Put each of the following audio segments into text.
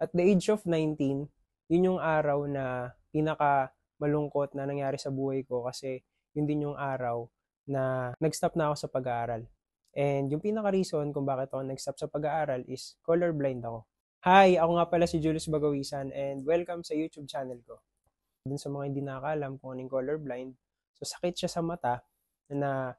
At the age of 19, yun yung araw na pinaka malungkot na nangyari sa buhay ko kasi yun din yung araw na nag-stop na ako sa pag-aaral. And yung pinaka-reason kung bakit ako nag-stop sa pag-aaral is colorblind ako. Hi, ako nga pala si Julius Bagawisan and welcome sa YouTube channel ko. Dun sa mga hindi nakakaalam kung anong colorblind, so sakit siya sa mata na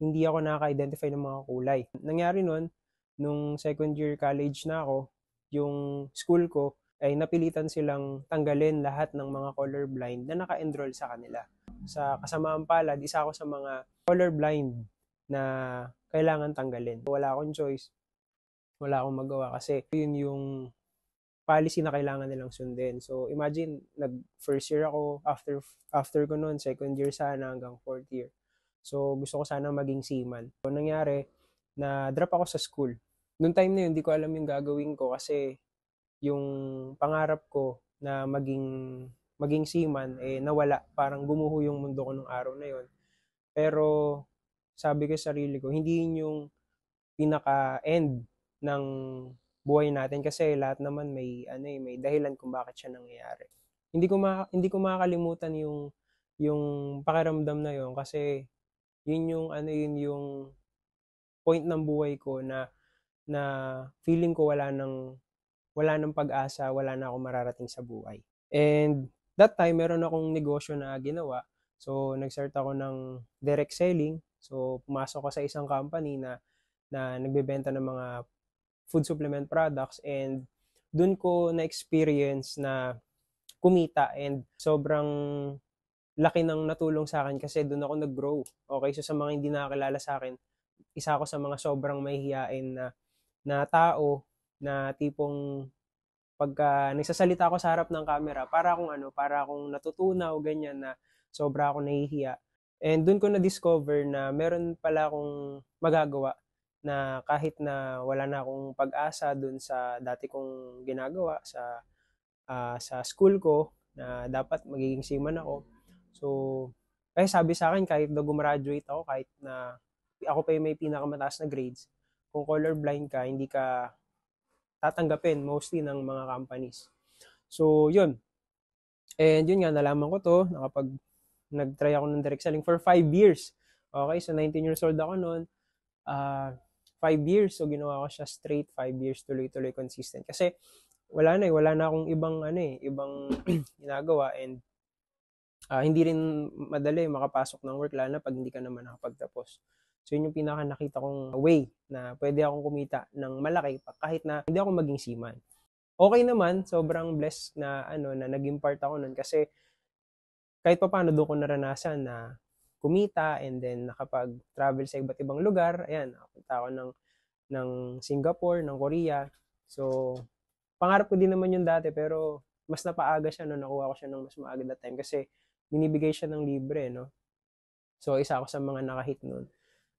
hindi ako nakaka-identify ng mga kulay. Nangyari nun, nung second year college na ako, yung school ko ay napilitan silang tanggalin lahat ng mga colorblind na naka-enroll sa kanila. Sa kasamaan palad, isa ako sa mga colorblind na kailangan tanggalin. Wala akong choice, wala akong magawa kasi yun yung policy na kailangan nilang sundin. So imagine, nag first year ako, after ko noon, second year sana hanggang fourth year. So gusto ko sana maging seaman. So nangyari, na drop ako sa school. Noong time na yun, hindi ko alam yung gagawin ko kasi yung pangarap ko na maging seaman eh nawala. Parang gumuho yung mundo ko nung araw na yun. Pero sabi ko sa sarili ko, hindi yun yung pinaka-end ng buhay natin kasi lahat naman may dahilan kung bakit siya nangyayari. Hindi ko makakalimutan yung pakiramdam na yun kasi yun yung point ng buhay ko na feeling ko wala nang pag-asa, wala na akong mararating sa buhay. And that time meron akong negosyo na ginawa. So nag-start ako ng direct selling. So pumasok ako sa isang company na nagbebenta ng mga food supplement products and dun ko na-experience na kumita and sobrang laki ng natulong sa akin kasi dun ako nag-grow. Okay, so sa mga hindi nakakilala sa akin, isa ako sa mga sobrang mahihiyain na tao na tipong pagka nagsasalita ako sa harap ng camera, para akong natutunaw, ganyan na sobra akong nahihiya. And dun ko na-discover na meron pala akong magagawa na kahit na wala na akong pag-asa dun sa dati kong ginagawa sa school ko na dapat magiging seaman ako. So, kaya sabi sa akin kahit na gumraduate ako, kahit na ako pa yung may pinakamataas na grades, kung colorblind ka, hindi ka tatanggapin mostly ng mga companies. So, yun. And yun nga, nalaman ko to, nag-try ako ng direct selling for 5 years. Okay, so 19 years old ako noon. 5 years, so ginawa ko siya straight, 5 years, tuloy-tuloy, consistent. Kasi wala na akong ibang ginagawa and hindi rin madali makapasok ng work lalo na pag hindi ka naman nakapagtapos. So yun yung pinaka nakita kong way na pwede akong kumita ng malaki kahit na hindi ako maging seaman. Okay naman, sobrang blessed na naging part ako nun kasi kahit pa paano doon ko naranasan na kumita and then nakapag-travel sa iba't ibang lugar. Ayan, nakapunta ako ng Singapore, ng Korea. So, pangarap ko din naman yun dati pero mas napaaga siya no, nakuha ko siya ng mas maaga that time kasi binibigay siya ng libre, no? So, isa ako sa mga nakahit nun.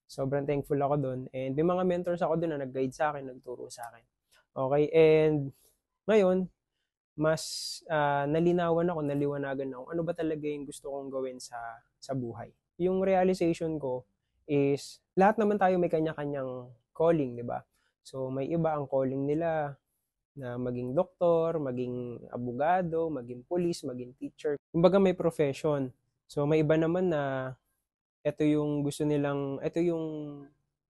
Sobrang thankful ako doon. And may mga mentors ako doon na nag-guide sa akin, nagturo sa akin. Okay, and ngayon, mas naliwanagan ako ano ba talaga yung gusto kong gawin sa buhay. Yung realization ko is lahat naman tayo may kanya-kanyang calling, di ba? So may iba ang calling nila na maging doktor, maging abogado, maging police, maging teacher. Kumbaga may profession. So may iba naman na ito yung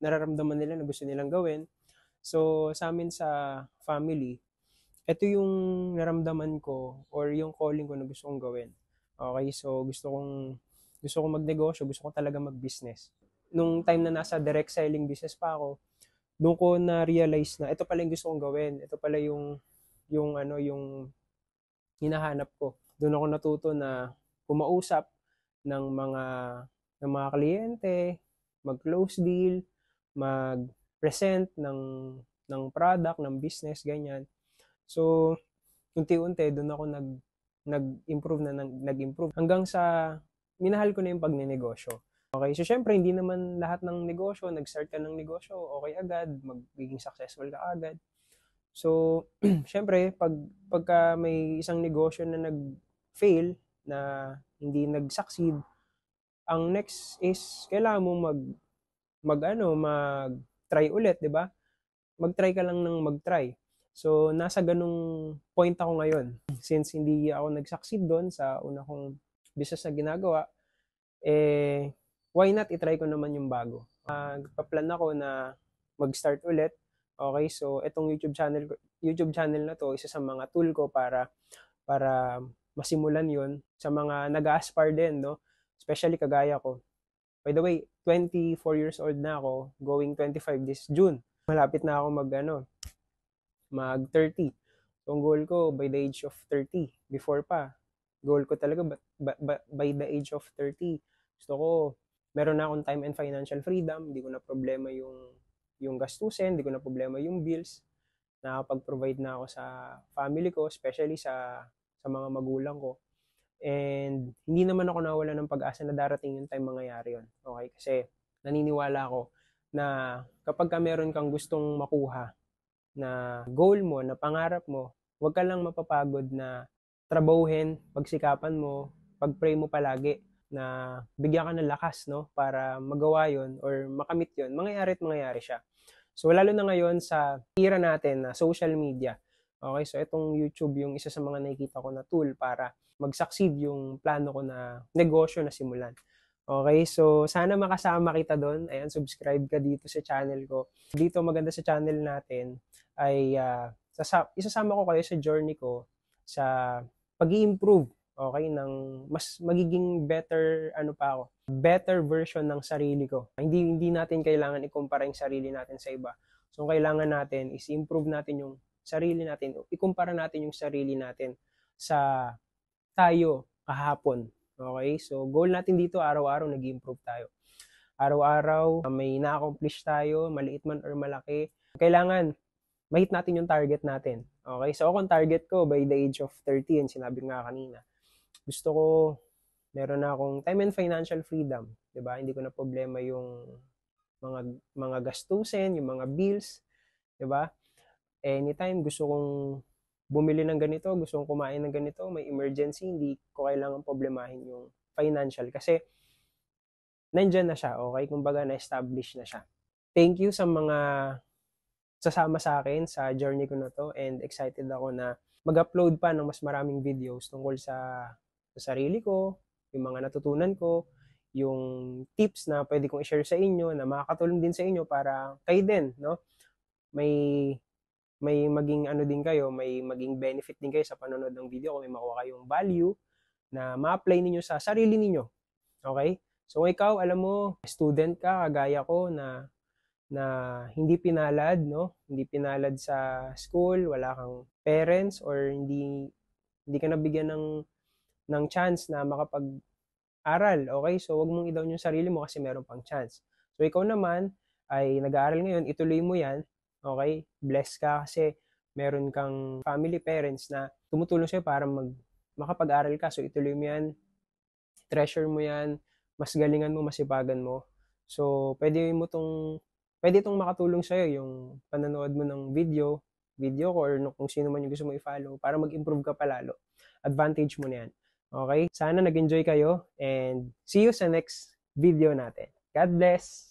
nararamdaman nila na gusto nilang gawin. So sa amin sa family, ito yung naramdaman ko or yung calling ko na gusto kong gawin. Okay, so gusto kong magnegosyo, gusto ko talaga mag-business. Nung time na nasa direct selling business pa ako, doon ko na-realize na ito pala yung gusto kong gawin. Ito pala yung hinahanap ko. Doon ako natuto na kumausap ng mga kliyente, mag-close deal, mag-present ng product, ng business, ganyan. So, unti-unti doon ako nag-improve hanggang sa minahal ko na yung pagnenegosyo. Okay, so syempre hindi naman lahat ng negosyo, nag-start ka ng negosyo, okay agad, magiging successful ka agad. So, syempre pagka may isang negosyo na nag-fail, na hindi nag-succeed, ang next is kailangan mo mag-try ulit, 'di ba? Mag-try ka lang ng mag-try. So, nasa ganung point ako ngayon. Since hindi ako nag-succeed doon sa una kong business na ginagawa, eh, why not itry ko naman yung bago? Nagpa-plan ako na mag-start ulit. Okay, so itong YouTube channel na to, isa sa mga tool ko para masimulan yon sa mga nag-aspire din, no? Especially kagaya ko. By the way, 24 years old na ako, going 25 this June. Malapit na ako mag 30. So, ang goal ko by the age of 30, before pa, goal ko talaga by the age of 30. Gusto ko, meron na akong time and financial freedom, hindi ko na problema yung gastusin, hindi ko na problema yung bills, nakapag-provide na ako sa family ko, especially sa mga magulang ko. And hindi naman ako nawala ng pag-asa na darating yung time mangyayari yun. Okay? Kasi naniniwala ako na kapag ka meron kang gustong makuha na goal mo, na pangarap mo, huwag ka lang mapapagod na trabahuhin, pagsikapan mo, pag-pray mo palagi na bigyan ka ng lakas, no, para magawa yon or makamit yon, mangyayari at mangyayari siya. So, lalo na ngayon sa era natin na social media. Okay, so itong YouTube yung isa sa mga nakikita ko na tool para mag-succeed yung plano ko na negosyo na simulan. Okay, so sana makasama kita doon. Ayan, subscribe ka dito sa channel ko. Dito maganda sa channel natin ay isasama ko kayo sa journey ko sa pag-i-improve, okay, ng mas magiging better better version ng sarili ko. Hindi natin kailangan ikumpara yung sarili natin sa iba. So kailangan natin is improve natin yung sarili natin, ikumpara natin yung sarili natin sa tayo kahapon. Okay? So, goal natin dito, araw-araw nag-improve tayo. Araw-araw, may na-accomplish tayo, maliit man or malaki. Kailangan, mahit natin yung target natin. Okay? So, akong target ko by the age of 30, and sinabi nga kanina, gusto ko, meron na akong time and financial freedom. Diba? Hindi ko na problema yung mga gastusin, yung mga bills. Diba? Anytime, gusto kong bumili ng ganito, gusto kong kumain ng ganito, may emergency, hindi ko kailangan problemahin yung financial kasi nandyan na siya, okay? Kumbaga na-establish na siya. Thank you sa mga sasama sa akin sa journey ko na to, and excited ako na mag-upload pa ng mas maraming videos tungkol sa sarili ko, yung mga natutunan ko, yung tips na pwede kong i-share sa inyo na makakatulong din sa inyo para kayo din, no? May maging ano din kayo, may maging benefit din kayo sa panonood ng video ko, may makuha kayong value na ma-apply ninyo sa sarili ninyo. Okay? So ikaw, alam mo, student ka, kagaya ko na hindi pinalad, no? Hindi pinalad sa school, wala kang parents or hindi ka nabigyan ng chance na makapag-aral. Okay? So wag mong i-down yung sarili mo kasi meron pang chance. So ikaw naman ay nag-aaral ngayon, ituloy mo 'yan. Okay? Bless ka kasi meron kang family, parents na tumutulong sa'yo para makapag-aral ka. So, ituloy mo yan, treasure mo yan, mas galingan mo, masipagan mo. So, pwede itong makatulong sa'yo yung panonood mo ng video ko or kung sino man yung gusto mo i-follow para mag-improve ka palalo. Advantage mo na yan. Okay? Sana nag-enjoy kayo and see you sa next video natin. God bless!